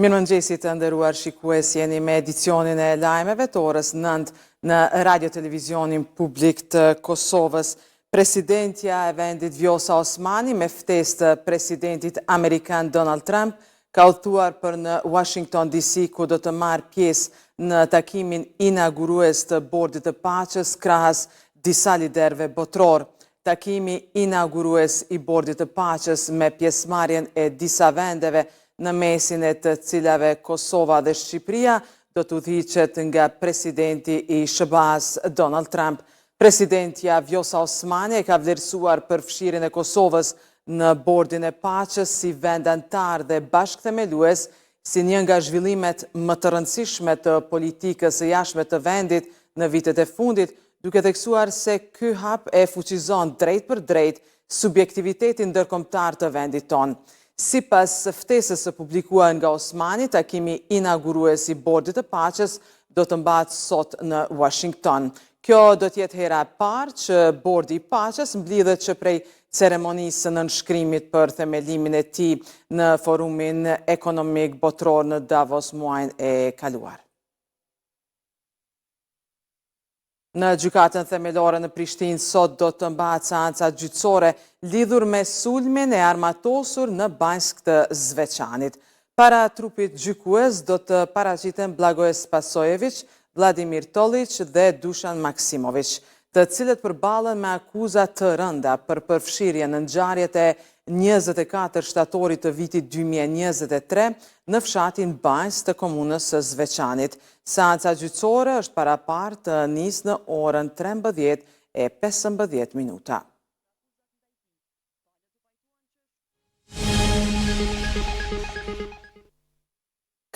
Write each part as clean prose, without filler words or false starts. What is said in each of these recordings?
Mirëmëngjesit të nderuar shikues, jeni me edicionin e lajmeve të orës 9 në Radio Televizionin Publik të Kosovës. Presidentja e vendit Vjosa Osmani me ftesë të presidentit amerikan Donald Trump ka udhëtuar për në Washington DC, ku do të marrë pjesë në takimin inaugurues të Bordit të Paqes krahas disa liderëve botror. Takimi inaugurues i Bordit të Paqes me pjesëmarrjen e disa vendeve në mesin e të cilave Kosova dhe Shqipëria do të udhëhiqet nga presidenti i SBA-s Donald Trump. Presidentja Vjosa Osmani e ka vlerësuar përfshirjen e Kosovës në Bordin e Paqes si vend antar dhe bashkëthemelues, si një nga zhvillimet më të rëndësishme të politikës së jashtme të vendit në vitet e fundit, duke theksuar se ky hap e fuqizon drejt për drejt subjektivitetin ndërkombëtar të vendit tonë. Sipas ftesës së publikuar nga Osmani, takimi inaugurues i Bordit të Paqes do të mbahet sot në Washington. Kjo do të jetë hera e parë që Bordi i Paqes mblidhet që prej ceremonisë së nënshkrimit për themelimin e tij në Forumin Ekonomik Botror në Davos muajin e kaluar. Në gjykatën themelore në Prishtinë sot do të mbahet seanca gjyqësore lidhur me sulmin e armatosur në Banjsk të Zveçanit. Para trupit gjykues do të paraqiten Blagoje Spasojević, Vladimir Tolić dhe Dušan Maksimović, të cilët përballen me akuza të rënda për përfshirje në ngjarjet e 24 shtatorit të vitit 2023 në fshatin Banjsk të komunës së Zveçanit. Seanca gjyqësore është paraparë të nisë në orën 13:15.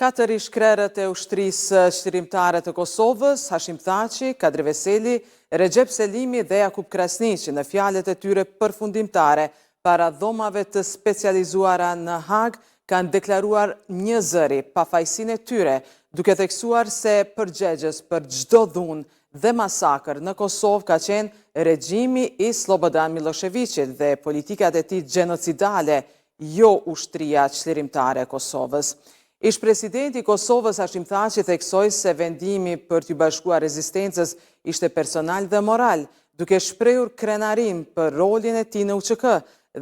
Katër ish-krerët e ushtrisë qëllimtare të Kosovës, Hashim Thaçi, Kadri Veseli, Recep Selimi dhe Jakub Krasniqi në fjalët e tyre përfundimtare para dhomave të specializuara në Hag, kanë deklaruar një zëri pafajësinë e tyre, duke theksuar se përgjegjës për çdo dhunë dhe masakër në Kosovë ka qenë regjimi i Slobodan Miloševićit dhe politikat e tij gjenocidale, jo ushtria qlirimtare e Kosovës. Ish-presidenti i Kosovës Hashim Thaçi theksoi se vendimi për t'u bashkuar rezistencës ishte personal dhe moral, duke shprehur krenarim për rolin e tij në UÇK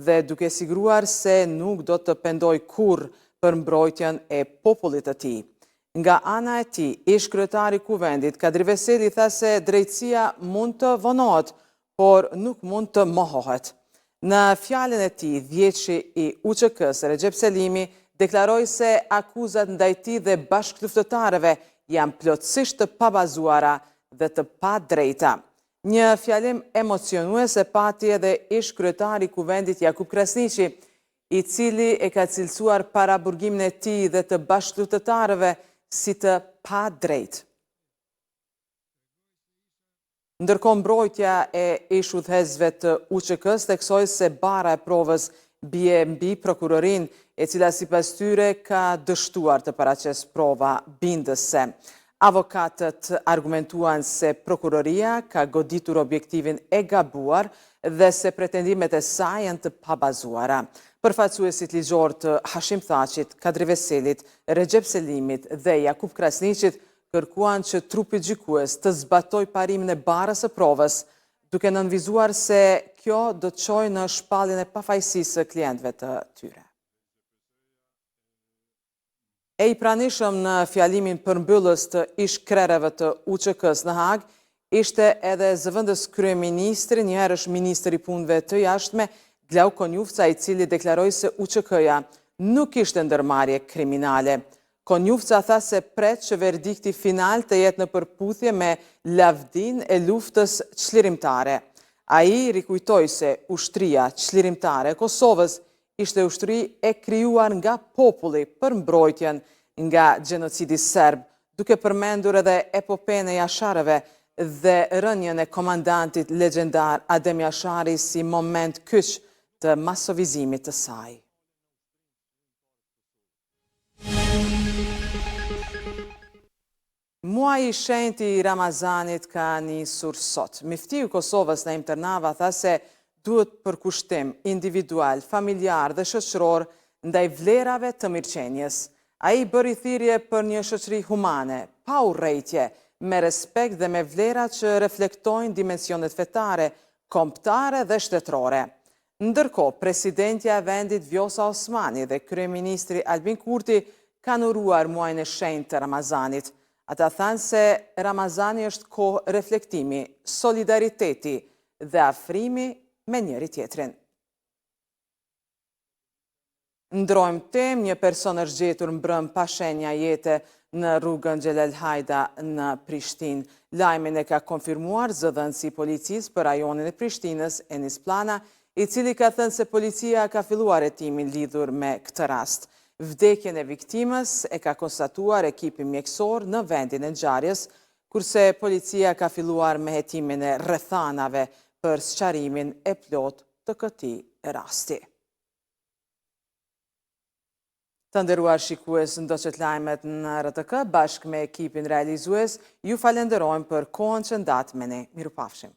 dhe duke siguruar se nuk do të pendoj kurrë për mbrojtjen e popullit të tij. Nga ana e tij, ish-kryetari i kuvendit Kadri Veseli tha se drejtësia mund të vonohet, por nuk mund të mohohet. Në fjalën e tij, vjeçi i UÇK-s Recep Selimi deklaroi se akuzat ndaj tij dhe bashkëluftëtarëve janë plotësisht të pabazuara dhe të padrejta. Një fjalim emocionues e pati edhe ish-kryetari i kuvendit Jakub Krasniqi, i cili e ka cilësuar paraburgimin e tij dhe të bashkëluftëtarëve si të padrejtë. Ndërkohë, mbrojtja e ish-udhëheqësve të UÇK-s theksoi se bara e provës bie mbi prokurorin, e cila sipas tyre ka dështuar të paraqesë prova bindëse. Avokatët argumentuan se prokuroria ka goditur objektivin e gabuar dhe se pretendimet e saj janë të pabazuara. Përfaqësuesit ligjor të Hashim Thaçit, Kadri Veselit, Recep Selimit dhe Jakub Krasniqit kërkuan që trupi gjykues të zbatoj parimin e barës së provës, duke nënvizuar se kjo do të çojë në shpalljen e pafajësisë së klientëve të tyre. E i pranishëm në fjalimin përmbyllës të ish-krerëve të UÇK-s në Hag ishte edhe zëvendës kryeministri, njëherësh ministri i punëve të jashtme, Glau Konjufca, i cili deklaroi se UÇK-ja nuk ishte ndërmarrje kriminale. Konjufca tha se pret që verdikti final të jetë në përputhje me lavdin e luftës çlirimtare. Ai rikujtoi se ushtria çlirimtare e Kosovës ishte ushtri e krijuar nga populli për mbrojtjen nga gjenocidi serb, duke përmendur edhe epopenë e Jasharëve dhe rënien e komandantit legjendar Adem Jashari si moment kyç të masovizimit të saj. Muaji i shenjtë i Ramazanit ka nisur sot. Miftiu i Kosovës Naim Tërnava tha se duhet përkushtim individual, familjar dhe shoqëror ndaj vlerave të mirëqenjes. Ai bëri thirrje për një shoqëri humane, pa urrejtje, me respekt dhe me vlera që reflektojnë dimensionet fetare, kombëtare dhe shtetërore. Ndërkohë, presidentja e vendit Vjosa Osmani dhe kryeministri Albin Kurti kanë uruar muajin e shenjtë të Ramazanit. Ata thanë se Ramazani është kohë reflektimi, solidariteti dhe afrimi me njëri tjetrin. Ndrojmë temë, një person është gjetur mbrëm pa shenja jete në rrugën Xhelel Hajda në Prishtinë. Lajmin e ka konfirmuar zëdhënësi policisë për rajonin e Prishtinës, Enis Plana, i cili ka thënë se policia ka filluar hetimin lidhur me këtë rast. Vdekjen e viktimës e ka konstatuar ekipi mjekësor në vendin e ngjarjes, kurse policia ka filluar me hetimin e rrethanave për sqarimin e plotë të këtij rasti. Të nderuar shikues, ndoqët lajmet në RTK bashkë me ekipin realizues, ju falenderojmë për kohën që ndatë me ne. Mirupafshim.